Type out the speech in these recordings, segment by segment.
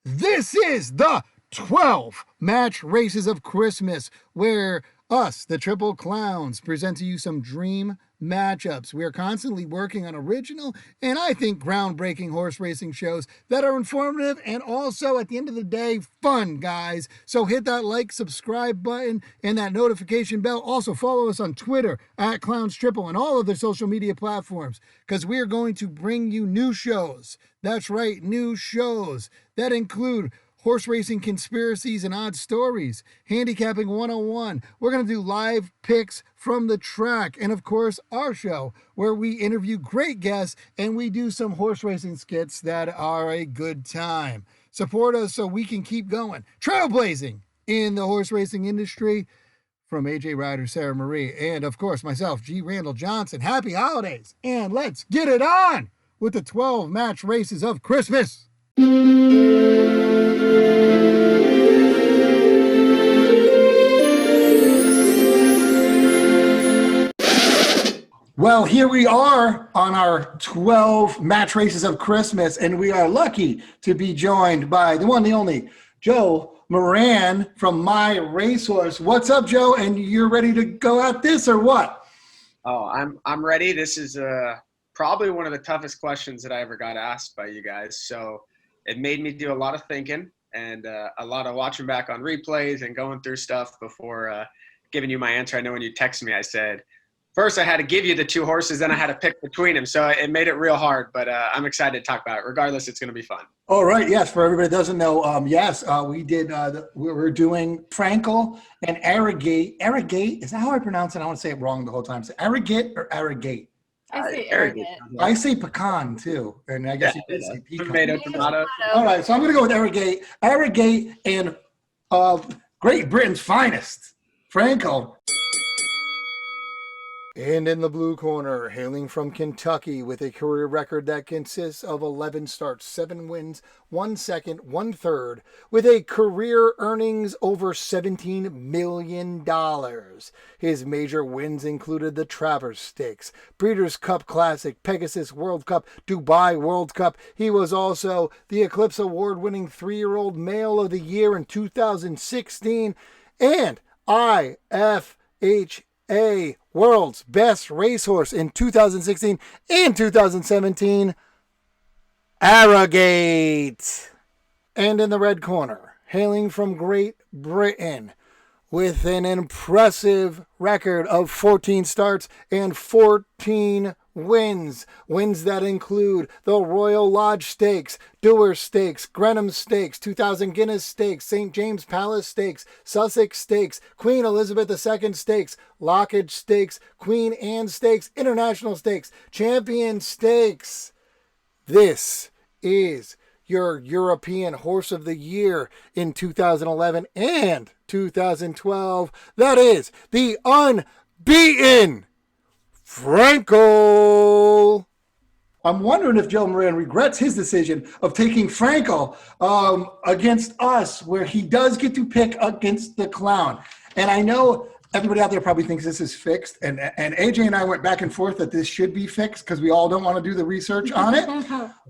This is the 12 match races of Christmas, where us, the Triple Clowns, present to you some dream matchups. We are constantly working on original and I think groundbreaking horse racing shows that are informative and also, at the end of the day, fun, guys. So hit that like, subscribe button and that notification bell. Also follow us on Twitter at Clowns Triple and all of the social media platforms, because we are going to bring you new shows. That's right, new shows that include horse racing conspiracies and odd stories, handicapping 101. We're going to do live picks from the track, and of course our show where we interview great guests and we do some horse racing skits that are a good time. Support us so we can keep going, trailblazing in the horse racing industry. From AJ Ryder, Sarah Marie, and of course myself, G. Randall Johnson. Happy holidays, and let's get it on with the 12 match races of Christmas. Well, here we are on our 12 match races of Christmas, and we are lucky to be joined by the one, the only, Joe Moran from MyRacehorse. What's up, Joe? And you're ready to go at this, or what? Oh, I'm ready. This is probably one of the toughest questions that I ever got asked by you guys. So it made me do a lot of thinking and a lot of watching back on replays and going through stuff before giving you my answer. I know when you texted me, I said, first I had to give you the two horses, then I had to pick between them. So it made it real hard, but I'm excited to talk about it. Regardless, it's going to be fun. All right. Yes. For everybody that doesn't know, we did, we were doing Frankel and Arrogate. Arrogate, is that how I pronounce it? I want to say it wrong the whole time. So Arrogate or Arrogate? I say arrogant. I say pecan too, and I guess you could say pecan. Tomato, tomato. All right, so I'm going to go with Arrogate, and Great Britain's finest, Frankel. And in the blue corner, hailing from Kentucky with a career record that consists of 11 starts, 7 wins, 1 second, 1 third, with a career earnings over $17 million. His major wins included the Travers Stakes, Breeders' Cup Classic, Pegasus World Cup, Dubai World Cup. He was also the Eclipse Award-winning 3-year-old Male of the Year in 2016, and IFHA World's Best Racehorse in 2016 and 2017, Arrogate. And in the red corner, hailing from Great Britain, with an impressive record of 14 starts and 14 wins that include the Royal Lodge Stakes, Dewar Stakes, Grenham Stakes, 2000 Guinness Stakes, St. James Palace Stakes, Sussex Stakes, Queen Elizabeth II Stakes, Lockage Stakes, Queen Anne Stakes, International Stakes, Champion Stakes. This is your European Horse of the Year in 2011 and 2012. That is the unbeaten Frankel. I'm wondering if Joe Moran regrets his decision of taking Frankel against us, where he does get to pick against the clown. And I know everybody out there probably thinks this is fixed, and AJ and I went back and forth that this should be fixed because we all don't want to do the research on it,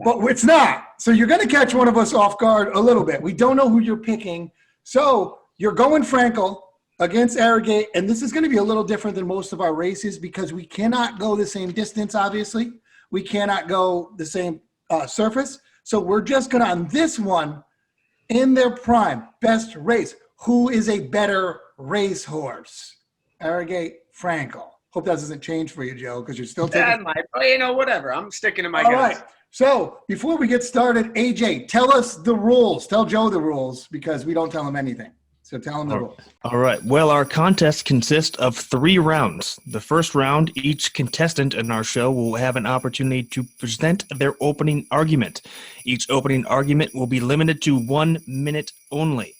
but it's not. So you're going to catch one of us off guard a little bit. We don't know who you're picking. So you're going Frankel against Arrogate, and this is going to be a little different than most of our races because we cannot go the same distance, obviously. We cannot go the same surface. So we're just going to, on this one, in their prime, best race, who is a better racehorse? Arrogate, Frankel. Hope that doesn't change for you, Joe, because you're still taking. Whatever. I'm sticking to my guns. All right. So before we get started, AJ, tell us the rules. Tell Joe the rules because we don't tell him anything. So tell him the rules. All right. Well, our contest consists of 3 rounds. The first round, each contestant in our show will have an opportunity to present their opening argument. Each opening argument will be limited to 1 minute only.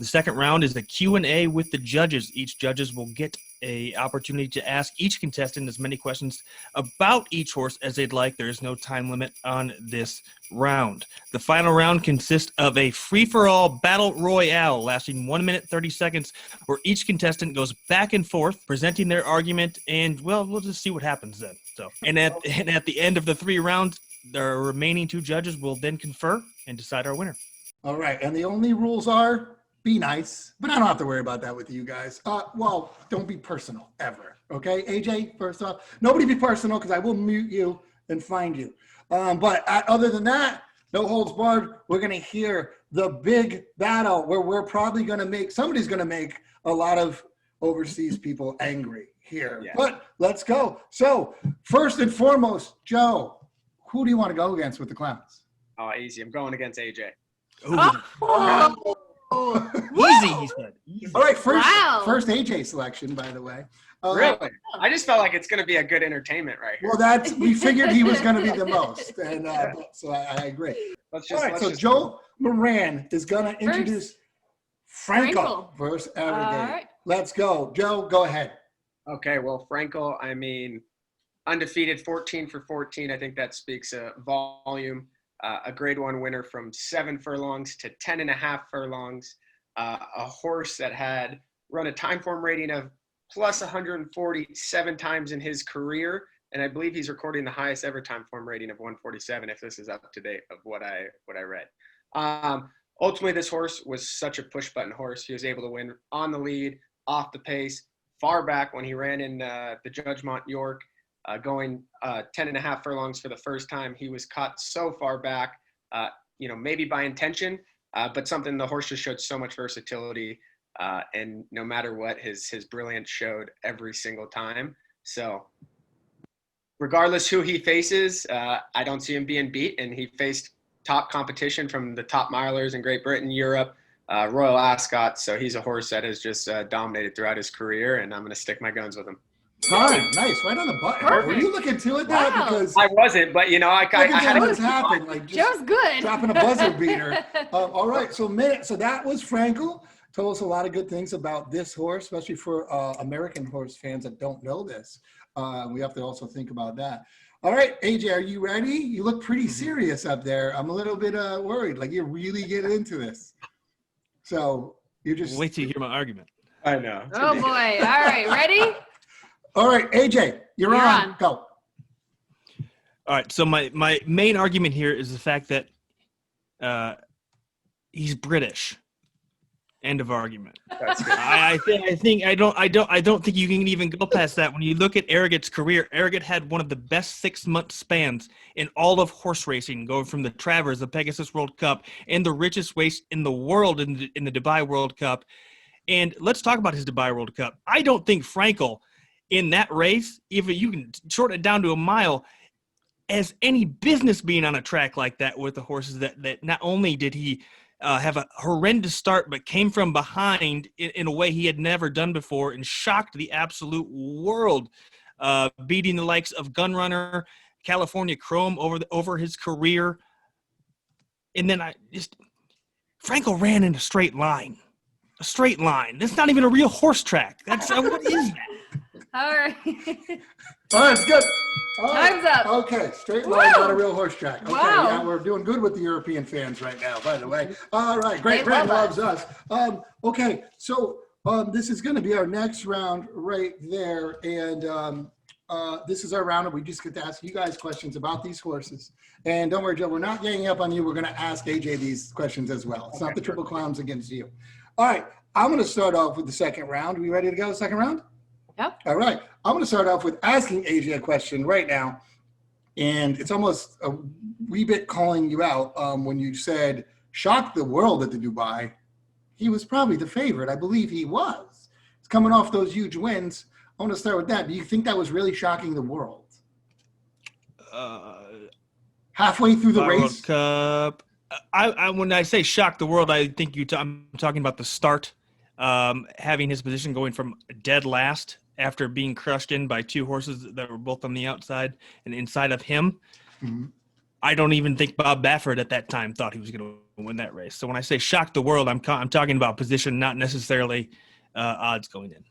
The second round is the Q&A with the judges. Each judges will get an opportunity to ask each contestant as many questions about each horse as they'd like. There is no time limit on this round. The final round consists of a free-for-all battle royale lasting 1 minute 30 seconds, where each contestant goes back and forth presenting their argument, and well, we'll just see what happens then. So, and at the end of the 3 rounds, the remaining 2 judges will then confer and decide our winner. All right. And the only rules are be nice, but I don't have to worry about that with you guys. Well, don't be personal ever. Okay, AJ, first off, nobody be personal because I will mute you and find you. But other than that, no holds barred. We're going to hear the big battle where we're probably going to somebody's going to make a lot of overseas people angry here. Yeah. But let's go. So first and foremost, Joe, who do you want to go against with the Clowns? Oh, easy. I'm going against AJ. Easy, he said. Easy. All right, first AJ selection, by the way. Really? I just felt like it's going to be a good entrainment right here. Well, we figured he was going to be the most, and so I agree. So Joe Moran is going to introduce Frankel versus Arrogate. Right. Let's go. Joe, go ahead. Okay, well, Frankel, I mean, undefeated 14 for 14. I think that speaks volume. A grade 1 winner from 7 furlongs to 10.5 furlongs. A horse that had run a time form rating of plus 147 times in his career. And I believe he's recording the highest ever time form rating of 147, if this is up to date of what I read. Ultimately, this horse was such a push button horse. He was able to win on the lead, off the pace, far back when he ran in the Judgmont York, going 10.5 furlongs for the first time. He was caught so far back, maybe by intention, but something the horse just showed so much versatility. And no matter what, his brilliance showed every single time. So regardless who he faces, I don't see him being beat. And he faced top competition from the top milers in Great Britain, Europe, Royal Ascot. So he's a horse that has just dominated throughout his career, and I'm going to stick my guns with him. Fine, nice, right on the button. Perfect. Were you looking to it that? Wow. Because I wasn't, but I had what's happened. Like just Joe's good. Dropping a buzzer beater. All right, so that was Frankel. Told us a lot of good things about this horse, especially for American horse fans that don't know this. We have to also think about that. All right, AJ, are you ready? You look pretty serious up there. I'm a little bit worried. Like you're really getting into this. So you're just wait till you hear my argument. I know. Oh boy! All right, ready? All right, AJ, you're on. Go. All right. So my main argument here is the fact that he's British. End of argument. That's good. I don't think you can even go past that. When you look at Arrogate's career, Arrogate had one of the best 6-month spans in all of horse racing, going from the Travers, the Pegasus World Cup, and the richest race in the world in the Dubai World Cup. And let's talk about his Dubai World Cup. I don't think Frankel in that race, if you can shorten it down to a mile, has any business being on a track like that with the horses that not only did he have a horrendous start, but came from behind in a way he had never done before and shocked the absolute world, beating the likes of Gunrunner, California Chrome over his career. And then Frankel ran in a straight line. A straight line. That's not even a real horse track. That's what is that? All right. All right, it's good. All right. Time's up. Okay, straight line, not a real horse track. Okay, Wow. yeah, we're doing good with the European fans right now, by the way. All right, Great Britain loves us. Okay, so this is going to be our next round right there, and this is our round, and we just get to ask you guys questions about these horses. And don't worry, Joe, we're not ganging up on you. We're going to ask AJ these questions as well. It's not the Triple Clowns against you. All right, I'm going to start off with the second round. Are we ready to go, second round? Yep. All right. I'm going to start off with asking AJ a question right now. And it's almost a wee bit calling you out when you said, shocked the world at the Dubai. He was probably the favorite. I believe he was. It's coming off those huge wins. I want to start with that. Do you think that was really shocking the world? Halfway through the World race? Cup. When I say shock the world, I think I'm talking about the start, having his position going from dead last after being crushed in by two horses that were both on the outside and inside of him. Mm-hmm. I don't even think Bob Baffert at that time thought he was going to win that race. So when I say shock the world, I'm talking about position, not necessarily odds going in.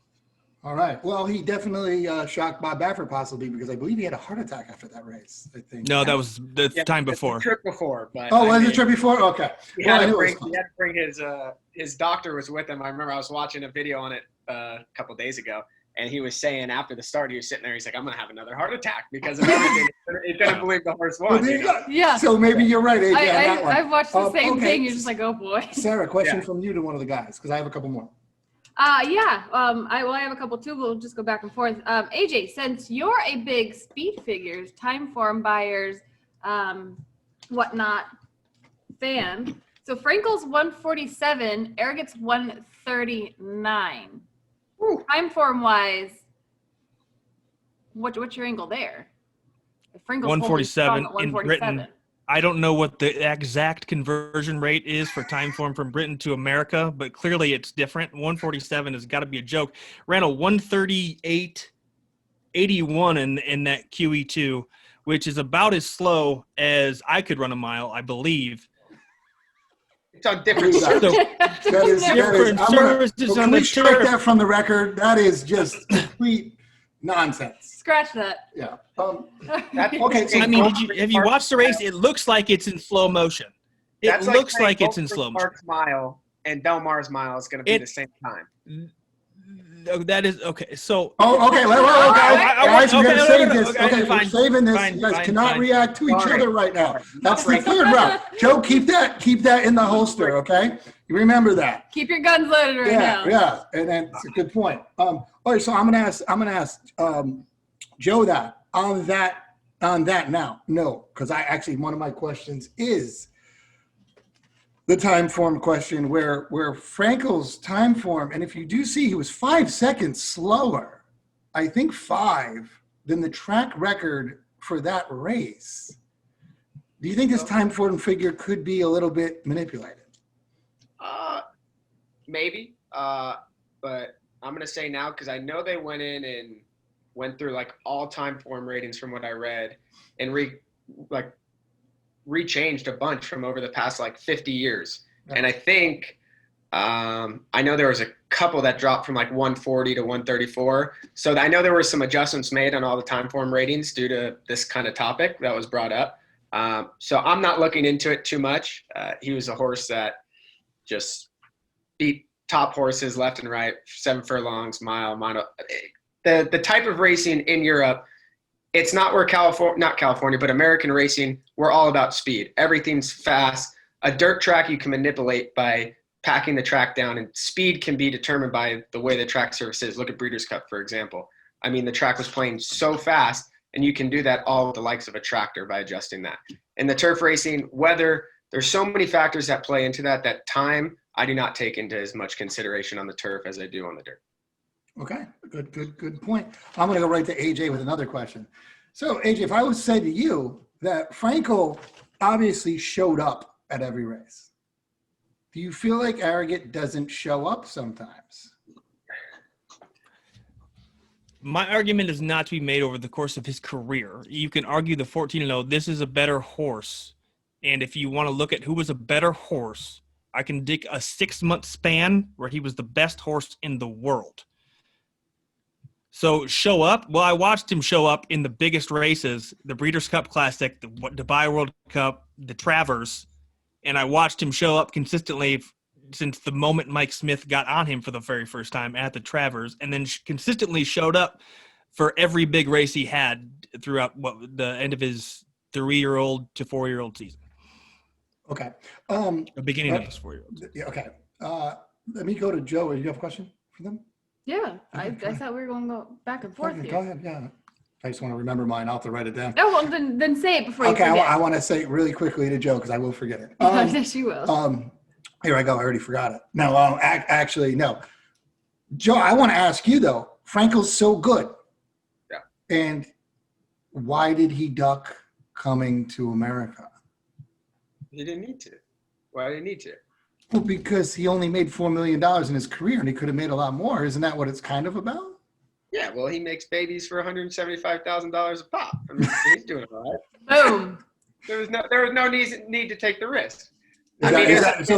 All right. Well, he definitely shocked Bob Baffert possibly because I believe he had a heart attack after that race, I think. No, that was the time before. The trip before. But was the trip before? Okay. He had to bring his doctor was with him. I remember I was watching a video on it a couple days ago, And he was saying after the start, he was sitting there, he's like, I'm going to have another heart attack because of everything. He couldn't believe the horse Well, won. there you you know? go. Yeah. So maybe you're right, AJ, on that one. I've watched the same okay. thing. You're just like, oh boy. Sarah, question Yeah. from you to one of the guys, because I have a couple more. Yeah. I have a couple too. We'll just go back and forth. AJ, since you're a big speed figures, time form buyers, whatnot fan. So Frankel's 147, Arrogate's 139. Woo. Time form wise, what's your angle there? If Frankel's 147 holding in strong at Britain. I don't know what the exact conversion rate is for time form from Britain to America, but clearly it's different. 147 has got to be a joke. Ran a 138.81 in that QE2, which is about as slow as I could run a mile, I believe. It's on different So- surfaces. That is, Different I'm gonna, surfaces well, on can the we strike turf. that from the record? That is just complete nonsense. Scratch that. Yeah. That's Okay, so I mean, have you watched the race? It looks like it's in slow motion. It That's looks saying like it's in Oakland slow motion. Park's mile and Del Mar's mile is going to be the same time. That is okay. So Oh, okay. Wait, guys, we okay, gotta no, save no, this. okay, Okay, we're fine, saving this. fine, You guys fine, cannot fine. react to each Sorry. other right now. That's the third round. Joe, keep that in the holster, okay? You remember that. Keep your guns loaded right now. Yeah, and that's a good point. All right, so I'm gonna ask Joe that on that now. No, because I actually one of my questions is the time form question where Frankel's time form, and if you do see, he was 5 seconds slower, I think 5, than the track record for that race. Do you think this time form figure could be a little bit manipulated? Maybe. But I'm going to say now, because I know they went in and went through like all time form ratings from what I read and rechanged a bunch from over the past like 50 years. Yeah. And I think I know there was a couple that dropped from like 140 to 134. So I know there were some adjustments made on all the time form ratings due to this kind of topic that was brought up. So I'm not looking into it too much. He was a horse that just beat top horses left and right, 7 furlongs, mile. The type of racing in Europe, it's not where not California, but American racing, we're all about speed. Everything's fast. A dirt track you can manipulate by packing the track down, and speed can be determined by the way the track surface is. Look at Breeders' Cup, for example. I mean, the track was playing so fast, and you can do that all with the likes of a tractor by adjusting that. In the turf racing, weather, there's so many factors that play into that time I do not take into as much consideration on the turf as I do on the dirt. Okay, good point. I'm going to go right to AJ with another question. So, AJ, if I was to say to you that Frankel obviously showed up at every race, do you feel like Arrogate doesn't show up sometimes? My argument is not to be made over the course of his career. You can argue the 14-0, this is a better horse. And if you want to look at who was a better horse, I can dig a 6-month span where he was the best horse in the world. So show up. Well, I watched him show up in the biggest races, the Breeders' Cup Classic, the Dubai World Cup, the Travers, and I watched him show up consistently since the moment Mike Smith got on him for the very first time at the Travers, and then consistently showed up for every big race he had throughout the end of his 3-year-old to 4-year-old season. Okay. The beginning of his 4-year-old. Yeah, okay. Let me go to Joe. Do you have a question for them? Yeah, I thought we were going to go back and forth Okay, here. go ahead. Yeah. I just want to remember mine. I'll have to write it down. Oh, well, then say it before you Okay, forget. I want to say it really quickly to Joe because I will forget it. Yes, you will. Here I go. I already forgot it. No, actually, no. Joe, I want to ask you, though. Frankel's so good. Yeah. And why did he duck coming to America? He didn't need to. Why did he need to? Well, because he only made $4 million in his career and he could have made a lot more. Isn't that what it's kind of about? Yeah, well, he makes babies for $175,000 a pop. I mean, he's doing all right. Boom. There was no need to take the risk. Is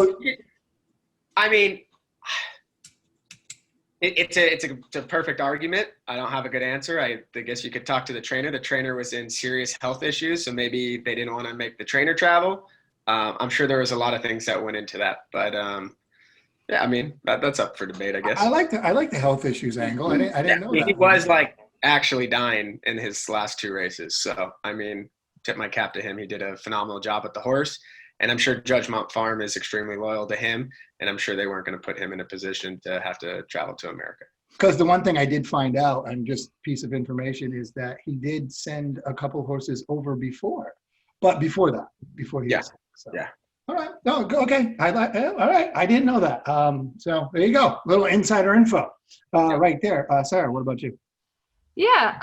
It's a perfect argument. I don't have a good answer. I guess you could talk to the trainer. The trainer was in serious health issues, so maybe they didn't want to make the trainer travel. I'm sure there was a lot of things that went into that, but Yeah, I mean that's up for debate, I guess. I like the health issues angle. I didn't know that. He was like actually dying in his last 2 races. So I mean, tip my cap to him. He did a phenomenal job with the horse, and I'm sure Judgment Farm is extremely loyal to him, and I'm sure they weren't going to put him in a position to have to travel to America. Because the one thing I did find out, and just piece of information, is that he did send a couple horses over before he was sick, so. Yeah. All right. No. Okay. All right. I didn't know that. So there you go. Little insider info, right there. Sarah, what about you? Yeah.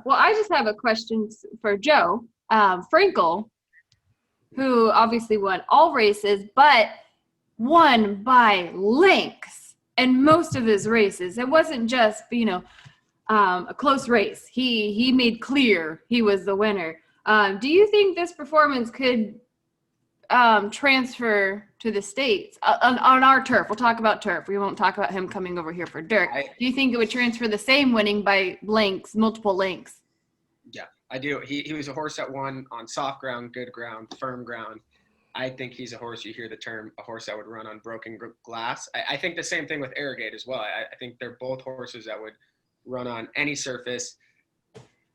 Well, I just have a question for Joe. Frankel, who obviously won all races, but won by lengths in most of his races. It wasn't just, a close race. He made clear he was the winner. Do you think this performance could transfer to the States on our turf? We'll talk about turf. We won't talk about him coming over here for dirt. Do you think it would transfer the same, winning by lengths, multiple lengths? Yeah, I do. He was a horse that won on soft ground, good ground, firm ground. I think he's a horse, you hear the term, a horse that would run on broken glass. I think the same thing with Arrogate as well. I think they're both horses that would run on any surface,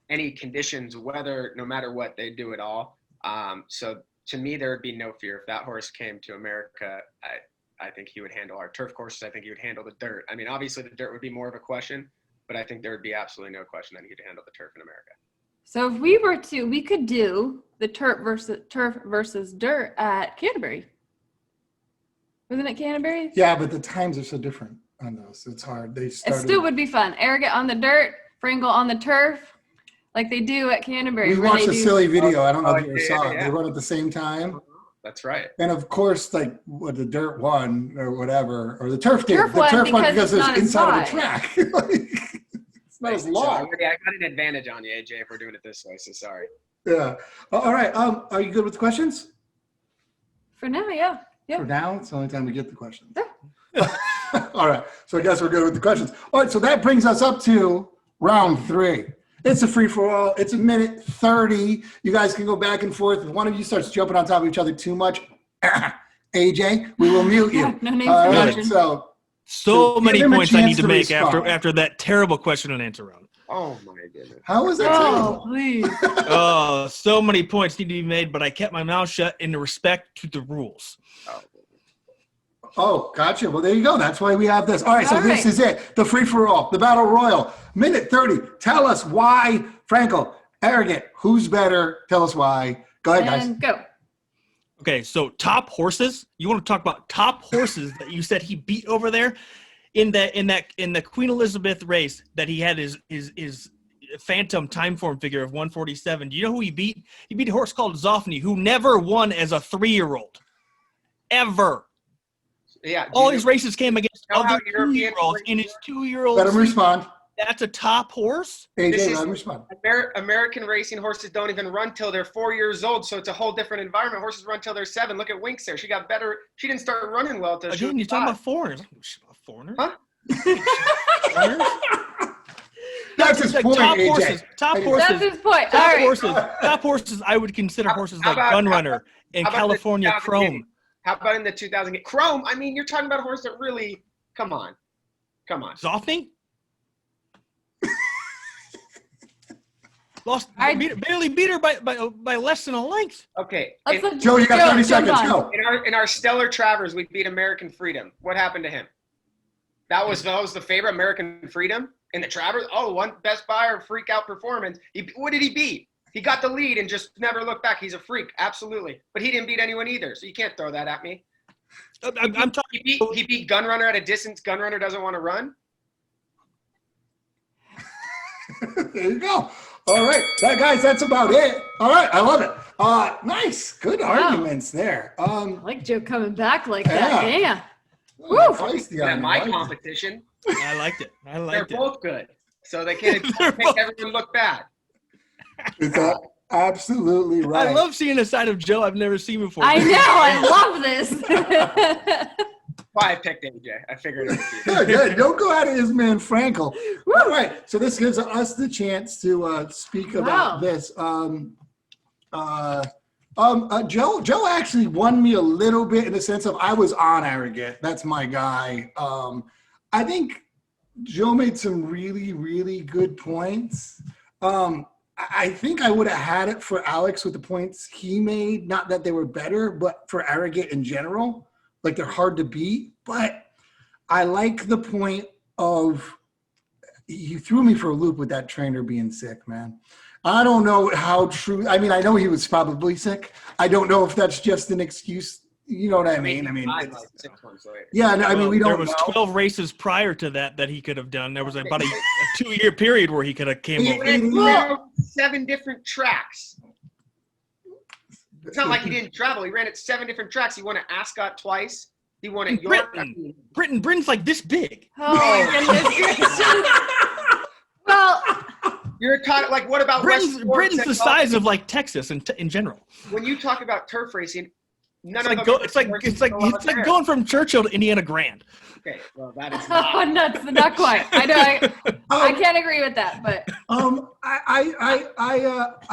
any conditions, weather, no matter what, they do it all. So to me, there would be no fear. If that horse came to America, I think he would handle our turf courses. I think he would handle the dirt. I mean, obviously the dirt would be more of a question, but I think there would be absolutely no question that he could handle the turf in America. So if we could do the turf versus dirt at Canterbury. Wasn't it Canterbury? Yeah, but the times are so different on those. It's hard. It still would be fun. Arrogate on the dirt, Frankel on the turf, like they do at Canterbury. We watched a silly video. I don't know if you yeah, saw it. yeah. They run at the same time. That's right. And of course, like what the dirt won or whatever, or the turf did. Turf The won turf won because because it's it's not as inside of wide. the track. Like, it's not as So long. I got an advantage on you, AJ, if we're doing it this way. So sorry. Yeah. All right. Are you good with the questions? For now, yeah. For now, it's the only time we get the questions. All right. So I guess we're good with the questions. All right. So that brings us up to round 3. It's a free-for-all. It's a minute 30. You guys can go back and forth. If one of you starts jumping on top of each other too much, AJ, we will mute you. No names All to right. mention. So many give him a points I chance need to to make respond. after that terrible question and answer round. Oh my goodness. How was that Oh, terrible? please. Oh, so many points need to be made, but I kept my mouth shut in respect to the rules. Oh, gotcha. Well, there you go. That's why we have this. All right, so All this right. is it. The free-for-all, the Battle Royal. Minute 30. Tell us why, Frankel, Arrogate, who's better? Tell us why. Go ahead, guys. And go. Okay, so top horses. You want to talk about top horses that you said he beat over there in the Queen Elizabeth race that he had his phantom time form figure of 147. Do you know who he beat? He beat a horse called Zoffany, who never won as a 3-year-old. Ever. Yeah. All his races came against know how other European 2-year-olds, and his 2-year-old. Let him respond. That's a top horse? AJ, This is- let him respond. American racing horses don't even run till they're 4 years old, so it's a whole different environment. Horses run till they're 7. Look at Winks there. She got better. She didn't start running well till she Again, was you're talking 5. about foreigners. Foreigners? Huh? Foreigners? That's his Like point, top AJ. horses. Top That's horses. That's his point. All Top right. horses. Top horses. I would consider horses How like about- Gunrunner and how about the California 2000 Chrome. Guinea? How about in the 2000 Chrome? I mean, you're talking about a horse that really. Come on. Zoffany? Lost. Barely beat her by less than a length. Okay. Let's let Joe, you got 30 jump seconds. on. Go. In our Stellar Travers, we beat American Freedom. What happened to him? That was the favorite, American Freedom in the Travers. Oh, one Best Buyer freak out performance. What did he beat? He got the lead and just never looked back. He's a freak, absolutely. But he didn't beat anyone either, so you can't throw that at me. I'm talking. He beat Gunrunner at a distance. Gunrunner doesn't want to run. There you go. All right. Guys, that's about it. All right. I love it. Nice. Good arguments there. I like Joe coming back like that. Yeah. Yeah. Woo. Feisty on And you. my Like it. competition, I liked it. they're both good. So they can't make everyone look bad. It's absolutely right. I love seeing a side of Joe I've never seen before. I know. I love this. Why I picked AJ. I figured it would be. Good, good. Don't go out of his man, Frankel. All right. So this gives us the chance to speak about Wow. this. Joe actually won me a little bit in the sense of I was on Arrogate. That's my guy. I think Joe made some really, really good points. I think I would have had it for Alex with the points he made. Not that they were better, but for Arrogate in general, like they're hard to beat. But I like the point of you threw me for a loop with that trainer being sick, man. I don't know how true. I mean, I know he was probably sick. I don't know if that's just an excuse. You know what I mean? Like 6 months later. Yeah, no, I mean, we don't There was know. 12 races prior to that he could have done. There was about a 2-year period where he could have came over. He ran 7 different tracks. It's not like he didn't travel. He ran at 7 different tracks. He won at Ascot twice. He won at York. Britain's like this big. Oh my goodness. Well, You're talking like what about Britain's the size of like Texas in general. When you talk about turf racing, It's like going from Churchill to Indiana Grand. Okay, well that is not quite. I know. I can't agree with that, but I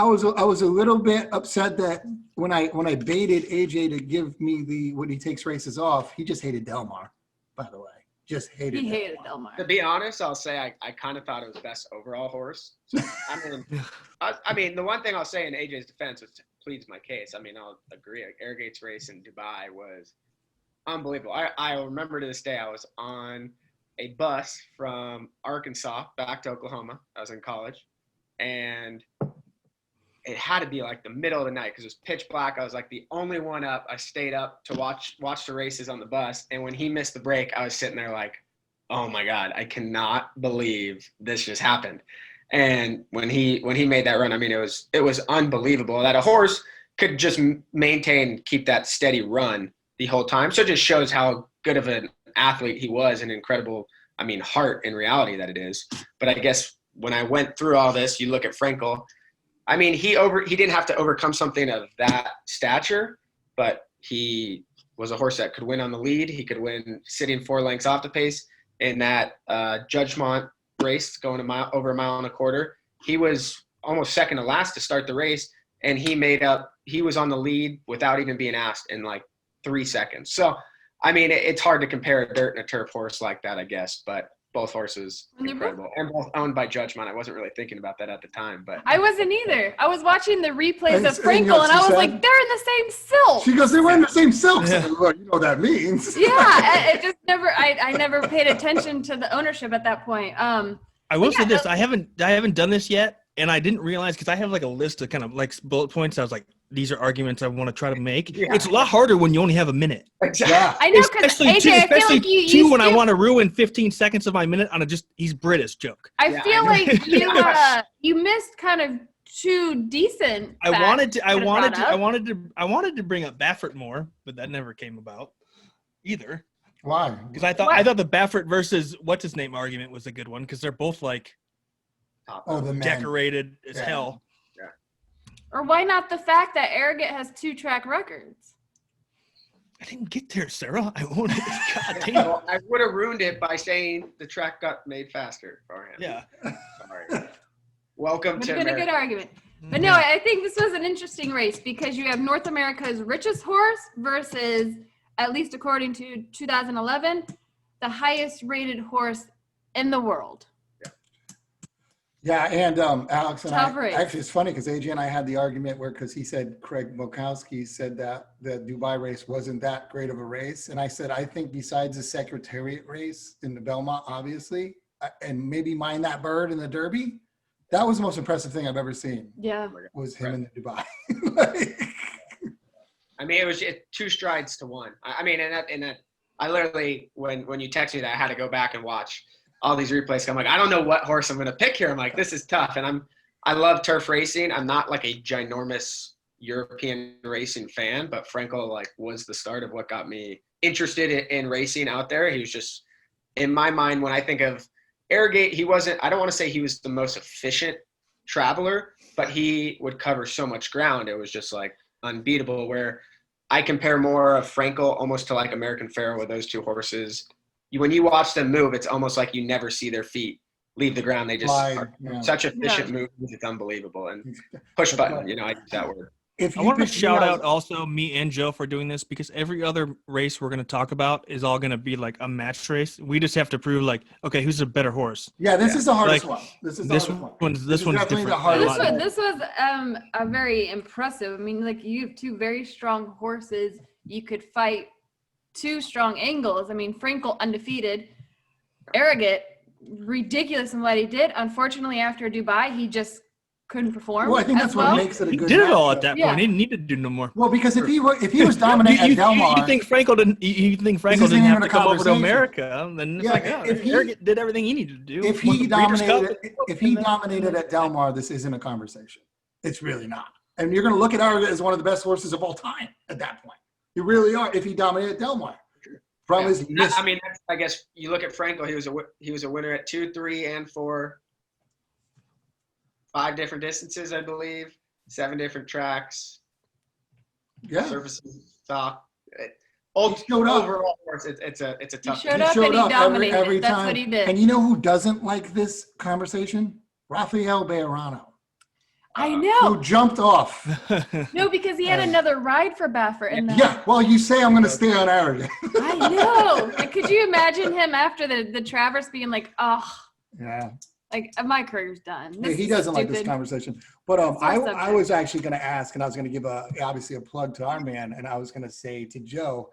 was a little bit upset that when I baited AJ to give me when he takes races off, he just hated Delmar. By the way, just hated. he hated Delmar. To be honest, I'll say I kind of thought it was best overall horse. So, I mean, the one thing I'll say in AJ's defense, which pleads my case, I mean, I'll agree. Arrogate's race in Dubai was unbelievable. I remember to this day, I was on a bus from Arkansas back to Oklahoma. I was in college, and it had to be like the middle of the night because it was pitch black. I was like the only one up. I stayed up to watch the races on the bus, and when he missed the break, I was sitting there like, oh my God, I cannot believe this just happened. And when he made that run, I mean, it was unbelievable that a horse could just keep that steady run the whole time. So it just shows how good of an athlete he was, and incredible, I mean, heart in reality that it is. But I guess when I went through all this, you look at Frankel, I mean, he didn't have to overcome something of that stature, but he was a horse that could win on the lead. He could win sitting 4 lengths off the pace in that Judgmont race going over a mile and a quarter. He was almost second to last to start the race, and he was on the lead without even being asked in like 3 seconds. So, I mean, it's hard to compare a dirt and a turf horse like that, I guess, but both horses incredible and both owned by Judgmont. I wasn't really thinking about that at the time, but I wasn't either. I was watching the replays of Frankel, and I was like, they're in the same silk. She goes, they were in the same silk. Yeah. So, well, you know what that means. Yeah, it just never. I never paid attention to the ownership at that point. I will say this: I haven't done this yet, and I didn't realize because I have like a list of kind of like bullet points. I was like, these are arguments I want to try to make. Yeah. It's a lot harder when you only have a minute. Exactly. Yeah. I know, because AJ, I feel like you when I want to ruin 15 seconds of my minute on he's British joke. I feel like you missed kind of 2 decent. I wanted to bring up Baffert more, but that never came about either. Why? Because I thought the Baffert versus what's his name argument was a good one because they're both like the decorated as hell. Or why not the fact that Arrogate has 2 track records? I didn't get there, Sarah. I won't. God damn. Well, I would have ruined it by saying the track got made faster for him. Yeah. Sorry. Welcome to America. Been a good argument. But no, I think this was an interesting race because you have North America's richest horse versus, at least according to 2011, the highest rated horse in the world. Yeah, and Alex and Actually, it's funny because AJ and I had the argument because he said Craig Mokowski said that the Dubai race wasn't that great of a race. And I said, I think besides the Secretariat race in the Belmont, obviously, and maybe Mind That Bird in the Derby, that was the most impressive thing I've ever seen. Yeah. Was him in the Dubai. I mean, it was 2 strides to 1. I mean, and that I literally, when you texted me that, I had to go back and watch all these replays. I'm like, I don't know what horse I'm going to pick here. I'm like, this is tough. And I love turf racing. I'm not like a ginormous European racing fan, but Frankel like was the start of what got me interested in racing out there. He was just, in my mind, when I think of Arrogate, I don't want to say he was the most efficient traveler, but he would cover so much ground. It was just like unbeatable, where I compare more of Frankel almost to like American Pharoah with those 2 horses. When you watch them move, it's almost like you never see their feet leave the ground. They just are such efficient moves. It's unbelievable. And push button, I use that word. if I you want to picked me, shout I was- out also me and Joe for doing this because every other race we're going to talk about is all going to be like a match race. We just have to prove like, okay, who's a better horse? Yeah, this is the hardest Like, one. This is the This hardest one. one's This is definitely different. the hardest This one. was a very impressive. I mean, like you have two very strong horses. You could fight two strong angles. I mean, Frankel undefeated, Arrogate ridiculous in what he did. Unfortunately, after Dubai, he just couldn't perform. Well, I think as that's well. what makes it a He good did it all matchup. at that Yeah. point. He didn't need to do no more. Well, because if he was dominant at Del Mar, You think Frankel didn't? You think Frankel isn't didn't even have a to come over to conversation. America? Then it's Yeah, like, oh, if he- Arrogate did everything he needed to do. if Won he the Breeders' Cup. dominated at Del Mar, this isn't a conversation. It's really not. And you're going to look at Arrogate as one of the best horses of all time at that point. You really are. If he dominated Del Mar, problem is he missed. I mean, I guess you look at Frankel. He was a winner at 2, 3, and 4, 5 different distances, I believe, 7 different tracks, Yeah, surfaces, stock. He showed up. Overall, it's a He tough. showed He up showed and he up dominated. every That's time. what he did. And you know who doesn't like this conversation? Rafael Bejarano, I who know. jumped off. No, because he had another ride for Baffert. In the, Yeah, well, you say I'm going to stay on Arrogate. I know. Like, could you imagine him after the Traverse being like, oh, Yeah. like my career's done. This He is doesn't like this stupid. conversation. But So I subject. was actually going to ask, and I was going to give obviously a plug to our man, and I was going to say to Joe,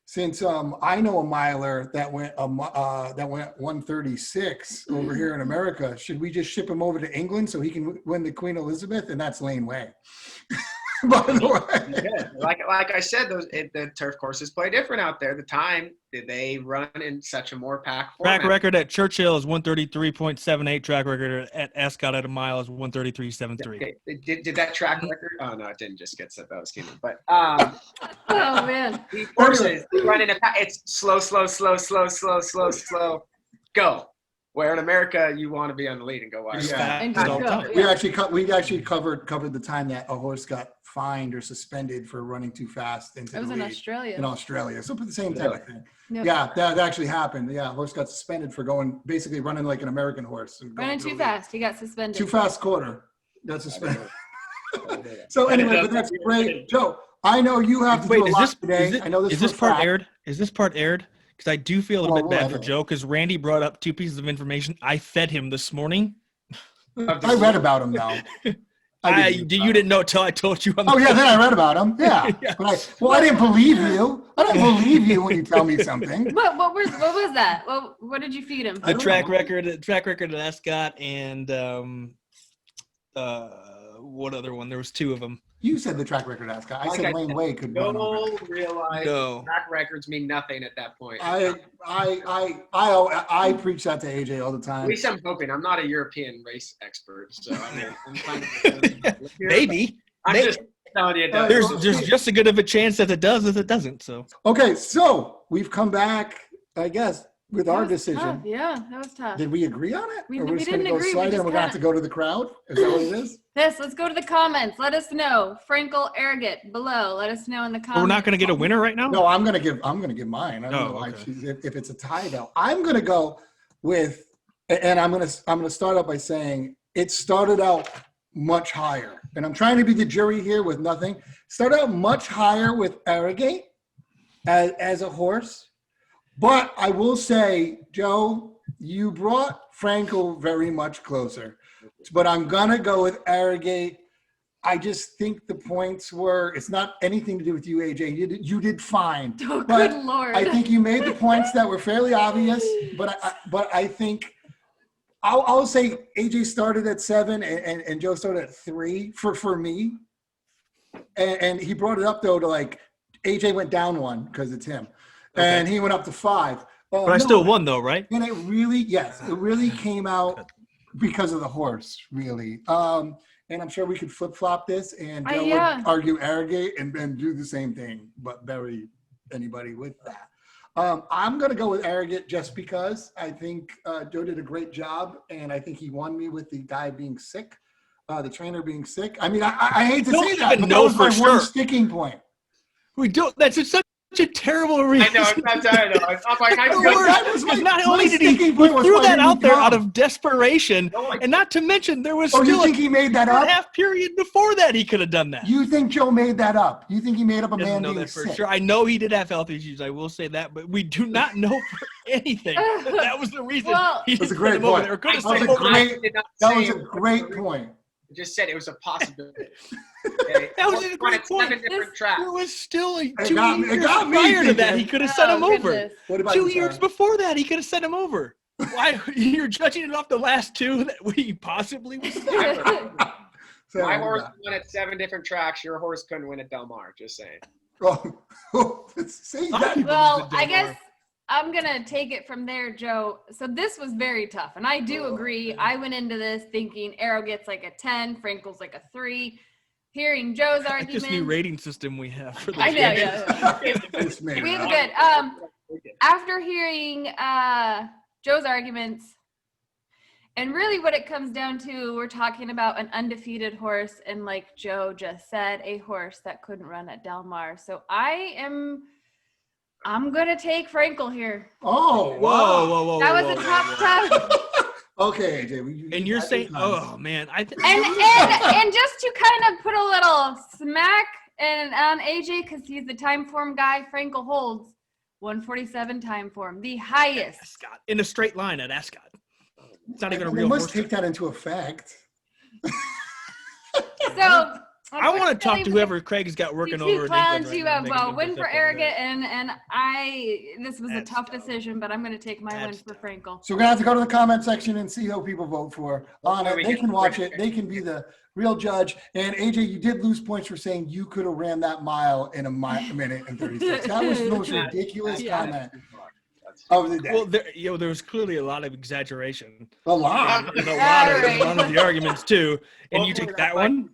since I know a miler that went 136 over here in America, should we just ship him over to England so he can win the Queen Elizabeth? And that's Lane Way. By the way. Yeah, like I said, the turf courses play different out there. The time they run in such a more packed format. Track record at Churchill is 133.78. Track record at Ascot at a mile is 133.73. Okay. Did that track record? Oh no, it didn't just get set. That was Keenan. But Oh man. these horses run in a pack. It's slow, go. Where in America you want to be on the lead and go wide. Yeah. And Fast just all the go, time. yeah. We actually covered the time that a horse got fined or suspended for running too fast into It was the in lead Australia. in Australia. So the same type of thing. Yep. Yeah, that actually happened. Yeah, a horse got suspended for basically running like an American horse. And going Running to too the lead. fast. He got suspended. Too fast quarter. Got suspended. So anyway, but that's great. Joe, I know you have to do a lot today. I know this is for this a part fact. aired? Is this part aired? Because I do feel a Well, bit bad we'll for edit it. Joe because Randy brought up 2 pieces of information. I fed him this morning. I read about him though. You didn't know until I told you. On the Oh yeah, then I read about him. Yeah. Yeah. But I didn't believe you. I don't believe you when you tell me something. What was that? What did you feed him? I the don't track know. record at Ascot and what other one? There was 2 of them. You said the track record, Ascot. I Like said I Lane said, Way could run over. You'll realize No. track records mean nothing at that point. I preach that to AJ all the At time. least I'm hoping. I'm not a European race expert, so I mean, I'm kind of Maybe. I'm Maybe. just telling you. There's just as good of a chance that it does as it doesn't. So Okay, so we've come back, I guess, with our That was decision. tough. Yeah, that was tough. Did we agree on it? We Or we're just didn't gonna go agree, we slide in just and we're gonna have to kinda- go to the crowd? Is that what it is? Yes, let's go to the comments. Let us know. Frankel, Arrogate, below. Let us know in the comments. we're not going to get a winner right now. No, I'm gonna give mine. I don't Oh, know why okay. if it's a tie though. I'm gonna go with, and I'm gonna start out by saying it started out much higher, and I'm trying to be the jury here with nothing. Started out much higher with Arrogate as a horse, but I will say, Joe, you brought Frankel very much closer. But I'm gonna go with Arrogate. I just think the points were. It's not anything to do with you, AJ. You did fine. Oh, But good Lord. I think you made the points that were fairly obvious. But I think I'll say AJ started at 7 and Joe started at 3 for me. And he brought it up though to like AJ went down 1 because it's him, and he went up to 5. But I still won though, right? And it really came out because of the horse, really. And I'm sure we could flip-flop this, and Joe yeah. would argue Arrogate and do the same thing, but bury anybody with that. I'm going to go with Arrogate just because I think Joe did a great job, and I think he won me with the guy being sick, the trainer being sick. I mean, I hate to Don't say that, even but know that was my for one sure. sticking point. We don't. That's such a terrible reason. I know. I know. I'm like, The I'm worst. good. That was Because my- not my only did he sticking point was threw why that didn't out he there come? out of desperation, No, I- and not to mention there was Oh, you still think he made that up? a half period before that he could have done that. You think Joe made that up? You think he made up a Doesn't man know being that for sick? sure. I know he did have health issues. I will say that, but we do not know for anything that was the reason Well- he That's a didn't great send him over point. there. Or could have That was sent a him over great- there. I did not That say was a it was great the point. I just said it was a possibility. Okay? That was a Horse great won at point. 7 different tracks. There was still It 2 got me- it years got me prior to that. thinking. He could have sent him over. goodness. What about 2 you, years Sarah? before that, he could have sent him over. Why you're judging it off the last 2 that we possibly was? Sarah, My what horse you got? won at 7 different tracks. Your horse couldn't win at Del Mar. Just saying. Oh, see that? Well, I guess I'm going to take it from there, Joe. So this was very tough. And I do agree. I went into this thinking Arrogate's like a 10, Frankel's like a 3. Hearing Joe's Like this new argument. rating system we have for the I know, yeah. This man, We have right? good. After hearing Joe's arguments, and really what it comes down to, we're talking about an undefeated horse, and like Joe just said, a horse that couldn't run at Del Mar. So I'm gonna take Frankel here. Oh, Whoa, wow. whoa, whoa! That was whoa, a whoa, tough. Okay, AJ. And you're got saying, your time. oh man, And just to kind of put a little smack on AJ, because he's the time form guy, Frankel holds 147 time form, the highest. Ascot in a straight line at Ascot. It's not even a They real must horse. take that into effect. So I want to talk to unfortunately, whoever Craig's got the working two over in clowns, England you right have now. a win for Arrogate, and this was a That's tough dumb. decision, but I'm going to take my That's win for dumb. Frankel. So we're gonna have to go to the comment section and see how people vote for on Before it. we They get can to watch Rick. it. They can be the real judge. And AJ, you did lose points for saying you could have ran that mile in a minute and 36. That was the most ridiculous Yeah. comment of the day. Well, there was clearly a lot of exaggeration A lot. in a Alright. lot of the arguments too. And you take that one.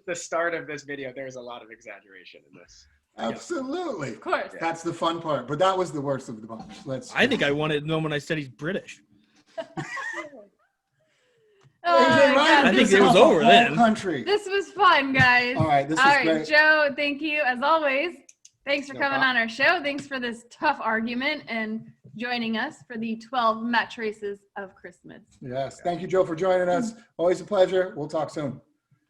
The start of this video, there's a lot of exaggeration in this. Absolutely. Of course. That's the fun part. But that was the worst of the bunch. I think I wanted to know when I said he's British. Oh, AJ Ryan God. I think pissed it was off the over whole then. Country. This was fun, guys. All right, this All is right, great. Joe, thank you as always. Thanks for No coming problem. on our show. Thanks for this tough argument and joining us for the 12 match races of Christmas. Yes. Thank you, Joe, for joining us. Always a pleasure. We'll talk soon.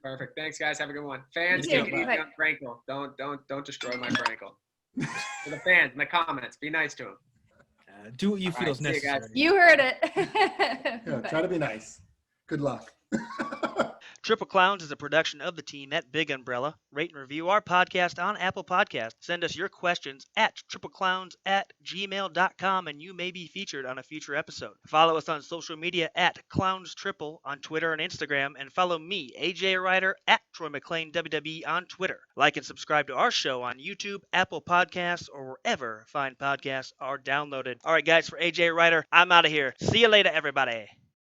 Perfect. Thanks, guys. Have a good one. Fans, You too. take it easy Bye. on Frankel. Don't destroy my Frankel. For the fans in the comments, be nice to him. Do what you All feel right, is see you guys. necessary. You heard it. Yeah, Bye. try to be nice. Good luck. Triple Clowns is a production of the team at Big Umbrella. Rate and review our podcast on Apple Podcasts. Send us your questions at tripleclowns@gmail.com and you may be featured on a future episode. Follow us on social media at ClownsTriple on Twitter and Instagram, and follow me, AJ Ryder, at Troy McLean WWE on Twitter. Like and subscribe to our show on YouTube, Apple Podcasts, or wherever fine podcasts are downloaded. All right, guys, for AJ Ryder, I'm out of here. See you later, everybody.